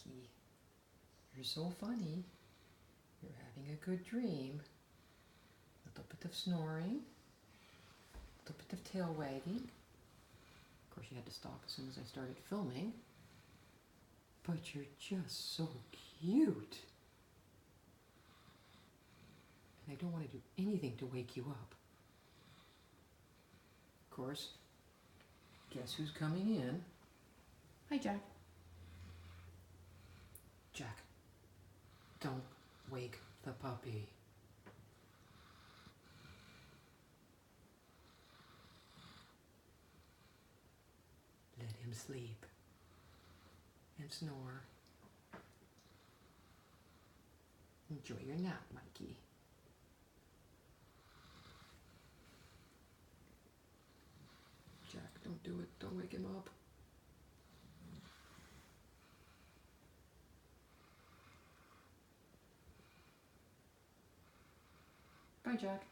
Mikey. You're so funny. You're having a good dream. A little bit of snoring. A little bit of tail wagging. Of course, you had to stop as soon as I started filming. But you're just so cute. And I don't want to do anything to wake you up. Of course, guess who's coming in? Hi, Jack. Jack, don't wake the puppy. Let him sleep and snore. Enjoy your nap, Mikey. Jack, don't do it. Don't wake him up. Bye, Jack.